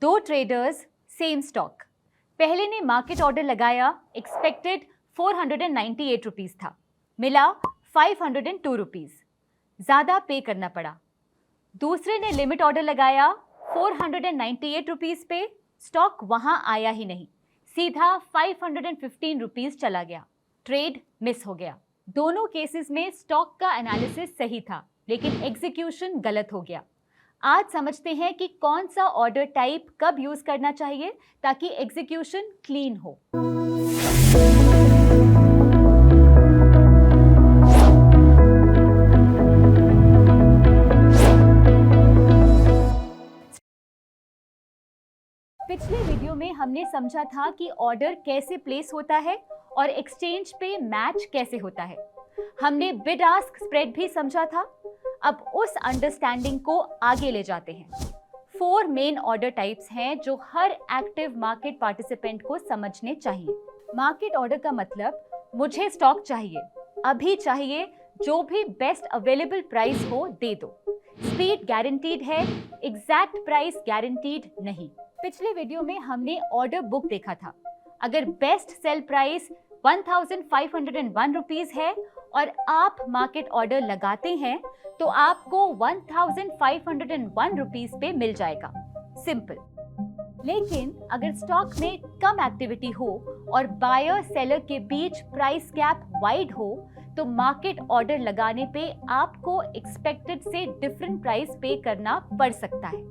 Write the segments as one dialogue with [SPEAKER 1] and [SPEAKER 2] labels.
[SPEAKER 1] दो traders same stock. पहले ने मार्केट ऑर्डर लगाया, एक्सपेक्टेड 498 रुपीज़ था, मिला 502 रुपीज़, ज़्यादा पे करना पड़ा। दूसरे ने लिमिट ऑर्डर लगाया 498 रुपीज़ पे, स्टॉक वहाँ आया ही नहीं, सीधा 515 रुपीज़ चला गया, ट्रेड मिस हो गया। दोनों केसेस में स्टॉक का एनालिसिस सही था, लेकिन एग्जीक्यूशन गलत हो गया। आज समझते हैं कि कौन सा ऑर्डर टाइप कब यूज करना चाहिए ताकि एग्जीक्यूशन क्लीन हो। पिछले वीडियो में हमने समझा था कि ऑर्डर कैसे प्लेस होता है और एक्सचेंज पे मैच कैसे होता है। हमने बिड आस्क स्प्रेड भी समझा था। अब उस अंडरस्टैंडिंग को आगे ले जाते हैं। 4 मेन ऑर्डर टाइप्स हैं जो हर एक्टिव मार्केट पार्टिसिपेंट को समझने चाहिए। मार्केट ऑर्डर का मतलब मुझे स्टॉक चाहिए, अभी चाहिए, जो भी बेस्ट अवेलेबल प्राइस हो दे दो। स्पीड गारंटीड है, एग्जैक्ट प्राइस गारंटीड नहीं। पिछले वीडियो में हमने ऑर्डर बुक देखा था। अगर बेस्ट सेल प्राइस 1501 रुपीज है और आप मार्केट ऑर्डर लगाते हैं तो आपको 1501 रुपीज पे मिल जाएगा। सिंपल। लेकिन अगर स्टॉक में कम एक्टिविटी हो और बायर सेलर के बीच प्राइस गैप वाइड हो तो मार्केट ऑर्डर लगाने पे आपको एक्सपेक्टेड से डिफरेंट प्राइस पे करना पड़ सकता है।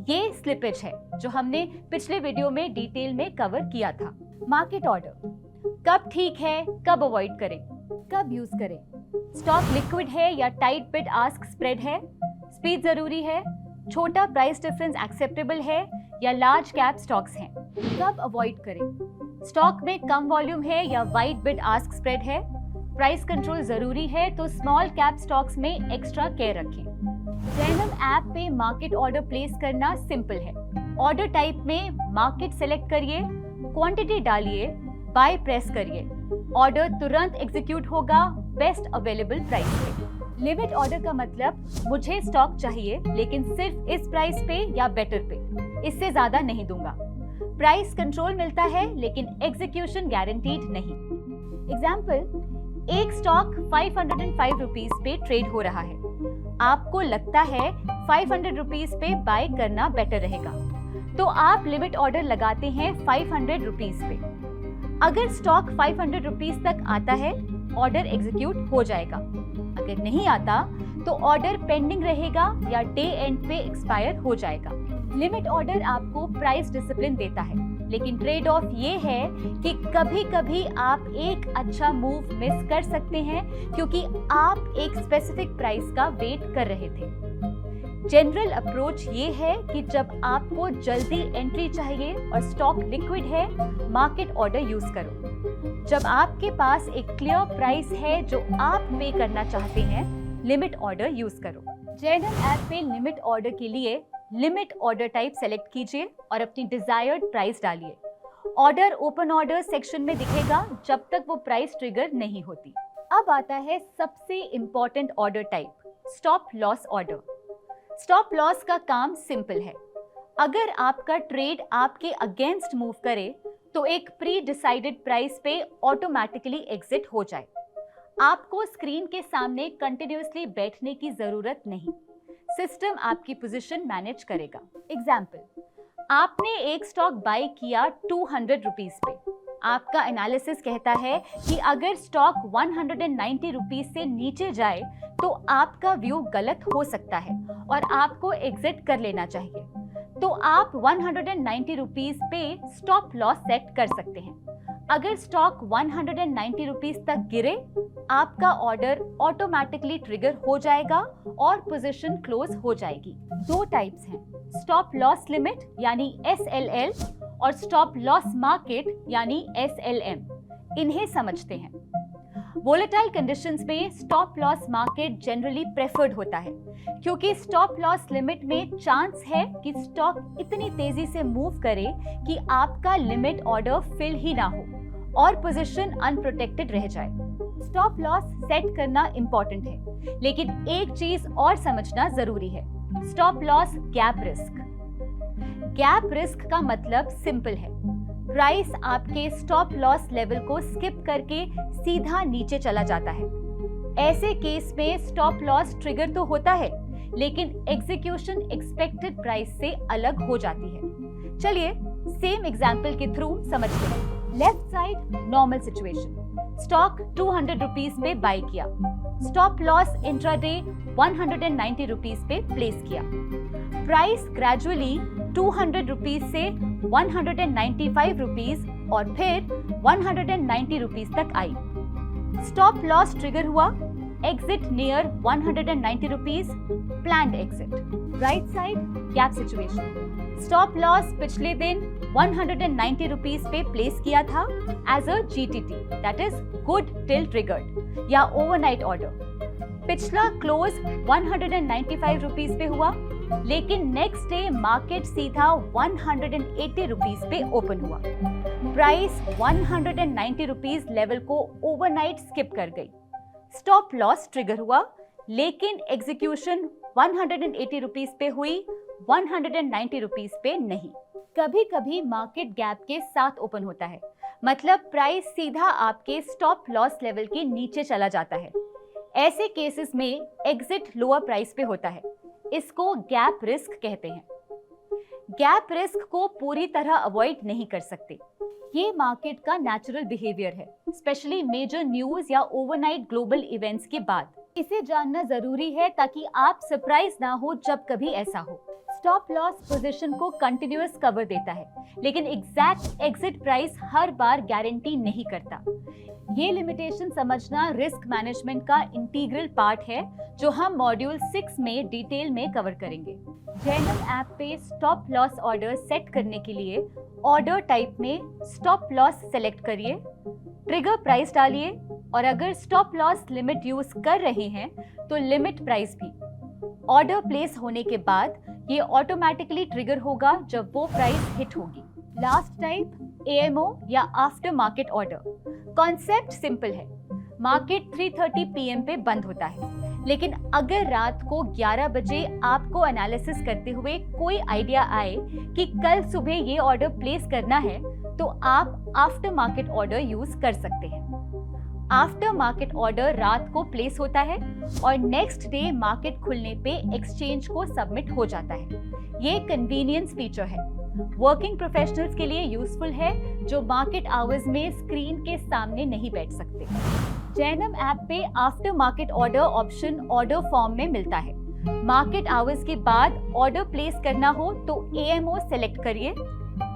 [SPEAKER 1] ये स्लिपेज है जो हमने पिछले वीडियो में डिटेल में कवर किया था। मार्केट ऑर्डर कब ठीक है, कब अवॉइड करें, कब यूज करें, स्टॉक लिक्विड है या टाइट बिड आस्क स्प्रेड है, स्पीड जरूरी है, छोटा प्राइस डिफरेंस एक्सेप्टेबल है या लार्ज कैप स्टॉक्स हैं, कब अवॉइड करें, स्टॉक में कम वॉल्यूम है या वाइड बिड आस्क स्प्रेड है, प्राइस कंट्रोल जरूरी है तो स्मॉल कैप स्टॉक्स में एक्स्ट्रा केयर रखें। जैनम ऐप पे मार्केट ऑर्डर प्लेस करना सिंपल है। ऑर्डर टाइप में मार्केट सेलेक्ट करिए, क्वांटिटी डालिए, बाय प्रेस करिए, ऑर्डर तुरंत एग्जीक्यूट होगा बेस्ट अवेलेबल प्राइस पे। लिमिट ऑर्डर का मतलब मुझे स्टॉक चाहिए लेकिन सिर्फ इस प्राइस पे या बेटर पे, इससे ज्यादा नहीं दूंगा। प्राइस कंट्रोल मिलता है लेकिन एग्जीक्यूशन गारंटीड नहीं। एग्जाम्पल, एक स्टॉक 505 रुपीज पे ट्रेड हो रहा है। आपको लगता है 500 रुपीज पे बाय करना बेटर रहेगा, तो आप लिमिट ऑर्डर लगाते हैं 500 रुपीज पे। अगर स्टॉक 500 रुपीज तक आता है, ऑर्डर एग्जीक्यूट हो जाएगा। अगर नहीं आता तो ऑर्डर पेंडिंग रहेगा या डे एंड पे एक्सपायर हो जाएगा। लिमिट ऑर्डर आपको प्राइस डिसिप्लिन देता है, लेकिन ट्रेड ऑफ ये है कि कभी कभी आप एक अच्छा मूव मिस कर सकते हैं क्योंकि आप एक स्पेसिफिक प्राइस का वेट कर रहे थे। जनरल अप्रोच ये है कि जब आपको जल्दी एंट्री चाहिए और स्टॉक लिक्विड है, मार्केट ऑर्डर यूज करो। जब आपके पास एक क्लियर प्राइस है जो आप पे करना चाहते हैं, लिमिट ऑर्डर यूज करो। जैनम ऐप पे लिमिट ऑर्डर के लिए लिमिट ऑर्डर टाइप सेलेक्ट कीजिए और अपनी डिजायर्ड प्राइस डालिए। ऑर्डर ओपन ऑर्डर सेक्शन में दिखेगा जब तक वो प्राइस ट्रिगर नहीं होती। अब आता है सबसे important order type, stop loss order. Stop loss का काम सिंपल है। अगर आपका ट्रेड आपके अगेंस्ट मूव करे तो एक प्री डिसाइडेड प्राइस पे ऑटोमेटिकली एग्जिट हो जाए। आपको स्क्रीन के सामने कंटिन्यूअसली बैठने की जरूरत नहीं, सिस्टम आपकी पोजीशन मैनेज करेगा। एग्जाम्पल, आपने एक स्टॉक बाय किया 200 रुपीज पे। आपका एनालिसिस कहता है कि अगर स्टॉक 190 रुपीज से नीचे जाए तो आपका व्यू गलत हो सकता है और आपको एग्जिट कर लेना चाहिए। तो आप 190 रुपीज पे स्टॉप लॉस सेट कर सकते हैं। अगर स्टॉक 190 रुपीज तक गिरे, आपका ऑर्डर ऑटोमेटिकली ट्रिगर हो जाएगा और पोजीशन क्लोज हो जाएगी। दो टाइप्स हैं, स्टॉप लॉस लिमिट यानी SLL और स्टॉप लॉस मार्केट यानी SLM। इन्हें समझते हैं। वोलेटाइल कंडीशंस में stop loss market generally preferred होता है क्योंकि स्टॉप लॉस लिमिट में चांस है कि स्टॉक इतनी तेजी से मूव करे कि आपका लिमिट ऑर्डर फिल ही ना हो और पोजीशन अनप्रोटेक्टेड रह जाए। स्टॉप लॉस सेट करना इंपॉर्टेंट है, लेकिन एक चीज और समझना जरूरी है, stop loss gap risk. Gap risk का मतलब सिंपल है, प्राइस आपके स्टॉप लॉस लेवल को स्किप करके सीधा नीचे चला जाता है। ऐसे केस में स्टॉप लॉस ट्रिगर तो होता है, लेकिन एग्जीक्यूशन एक्सपेक्टेड प्राइस से अलग हो जाती है। चलिए सेम एग्जांपल के थ्रू समझते हैं। Left side normal situation, stock 200 rupees पे बाय किया, स्टॉप लॉस इंट्राडे 190 रुपीज पे प्लेस किया, प्राइस ग्रेजुअली 200 रुपीज से 195 रुपीज और फिर 190 रुपीज तक आई। स्टॉप लॉस ट्रिगर हुआ, exit near 190 rupees, planned exit. Right side gap situation, stop loss पिछले दिन 190 रुपीज पे प्लेस किया था as a GTT, that is good till triggered या ओवरनाइट ऑर्डर। पिछला क्लोज 195 रुपीज पे हुआ, लेकिन नेक्स्ट डे मार्केट सीधा 180 रुपीज पे ओपन हुआ। प्राइस 190 रुपीज लेवल को ओवरनाइट स्किप कर गई। स्टॉप लॉस ट्रिगर हुआ, लेकिन एग्जीक्यूशन 180 रुपीज पे हुई, 190 रुपीज पे नहीं। कभी कभी मार्केट गैप के साथ ओपन होता है, मतलब प्राइस सीधा आपके स्टॉप लॉस लेवल के नीचे चला जाता है। ऐसे केसेस में एग्जिट लोअर प्राइस पे होता है, इसको गैप रिस्क कहते हैं। गैप रिस्क को पूरी तरह अवॉइड नहीं कर सकते, ये मार्केट का नेचुरल बिहेवियर है, स्पेशली मेजर न्यूज या ओवरनाइट ग्लोबल इवेंट्स के बाद। इसे जानना जरूरी है ताकि आप सरप्राइज ना हो जब कभी ऐसा हो। स्टॉप लॉस पोजीशन को कंटिन्यूअस कवर देता है, लेकिन एग्जैक्ट एग्जिट प्राइस हर बार गारंटी नहीं करता। ये लिमिटेशन समझना रिस्क मैनेजमेंट का इंटीग्रल पार्ट है, जो हम मॉड्यूल 6 में डिटेल में कवर करेंगे। जैनम ऐप पे स्टॉप लॉस ऑर्डर सेट करने के लिए ऑर्डर टाइप में स्टॉप लॉस सेलेक्ट करिए, ट्रिगर प्राइस डालिए और अगर स्टॉप लॉस लिमिट यूज कर रहे हैं तो लिमिट प्राइस भी। ऑर्डर प्लेस होने के बाद ये ऑटोमेटिकली ट्रिगर होगा जब वो प्राइस हिट होगी। लास्ट टाइप AMO या after market order. Concept simple है, मार्केट 3:30 PM पे बंद होता है, लेकिन अगर रात को 11 बजे आपको एनालिसिस करते हुए कोई आइडिया आए कि कल सुबह ये ऑर्डर प्लेस करना है, तो आप आफ्टर मार्केट ऑर्डर यूज कर सकते हैं। आफ्टर मार्केट ऑर्डर रात को प्लेस होता है और नेक्स्ट डे मार्केट खुलने पे एक्सचेंज को सबमिट हो जाता है। ये कन्वीनियंस फीचर है, वर्किंग प्रोफेशनल्स के लिए यूजफुल है जो मार्केट आवर्स में स्क्रीन के सामने नहीं बैठ सकते। जैनम ऐप पे after market order option order form में मिलता है। मार्केट आवर्स के बाद ऑर्डर प्लेस करना हो तो AMO सेलेक्ट करिए,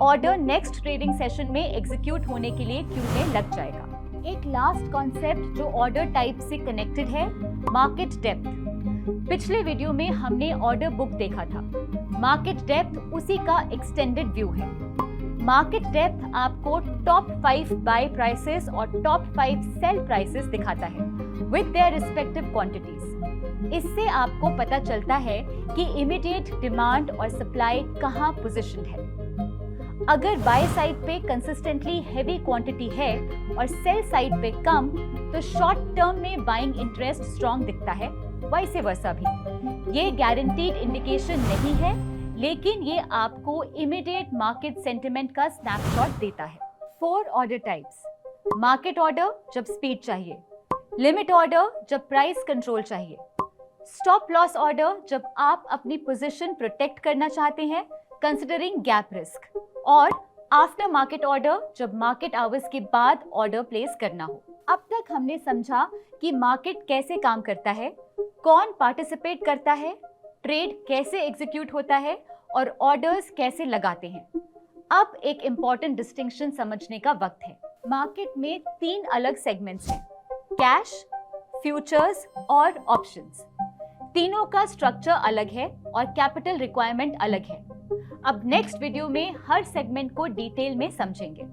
[SPEAKER 1] ऑर्डर नेक्स्ट ट्रेडिंग सेशन में एग्जीक्यूट होने के लिए क्यू में लग जाएगा। एक लास्ट कॉन्सेप्ट जो ऑर्डर टाइप से कनेक्टेड है, मार्केट डेप्थ। पिछले वीडियो में हमने ऑर्डर बुक देखा था, मार्केट डेप्थ उसी का एक्सटेंडेड व्यू है। मार्केट डेप्थ आपको टॉप 5 बाय प्राइसेस और टॉप 5 सेल प्राइसेस दिखाता है विद देयर रिस्पेक्टिव क्वांटिटीज। इससे आपको पता चलता है कि इमीडिएट डिमांड और सप्लाई कहाँ पोजीशनड है। अगर बाय साइड पे कंसिस्टेंटली हैवी क्वांटिटी है और सेल साइड पे कम, तो शॉर्ट टर्म में बाइंग इंटरेस्ट स्ट्रॉन्ग दिखता है, वैसे वर्सा भी। ये गारंटीड इंडिकेशन नहीं है, लेकिन ये आपको इमीडिएट मार्केट सेंटिमेंट का स्नैपशॉट देता है। 4 ऑर्डर टाइप्स। मार्केट ऑर्डर जब स्पीड चाहिए, लिमिट ऑर्डर जब प्राइस कंट्रोल चाहिए, स्टॉप लॉस ऑर्डर जब आप अपनी पोजीशन प्रोटेक्ट करना चाहते हैं कंसिडरिंग गैप रिस्क, और आफ्टर मार्केट ऑर्डर जब मार्केट आवर्स के बाद ऑर्डर प्लेस करना हो। अब तक हमने समझा कि मार्केट कैसे काम करता है, कौन पार्टिसिपेट करता है, ट्रेड कैसे एग्जीक्यूट होता है और ऑर्डर्स कैसे लगाते हैं। अब एक इम्पॉर्टेंट डिस्टिंक्शन समझने का वक्त है। मार्केट में 3 अलग सेगमेंट्स हैं, कैश, फ्यूचर्स और ऑप्शंस। तीनों का स्ट्रक्चर अलग है और कैपिटल रिक्वायरमेंट अलग है। अब नेक्स्ट वीडियो में हर सेगमेंट को डिटेल में समझेंगे।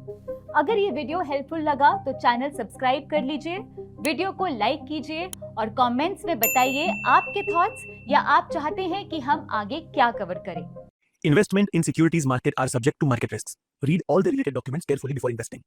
[SPEAKER 1] अगर ये वीडियो हेल्पफुल लगा तो चैनल सब्सक्राइब कर लीजिए, वीडियो को लाइक कीजिए और कमेंट्स में बताइए आपके थॉट्स या आप चाहते हैं कि हम आगे क्या कवर करें।
[SPEAKER 2] Investment in securities market are subject to market risks. Read all the related documents carefully before investing.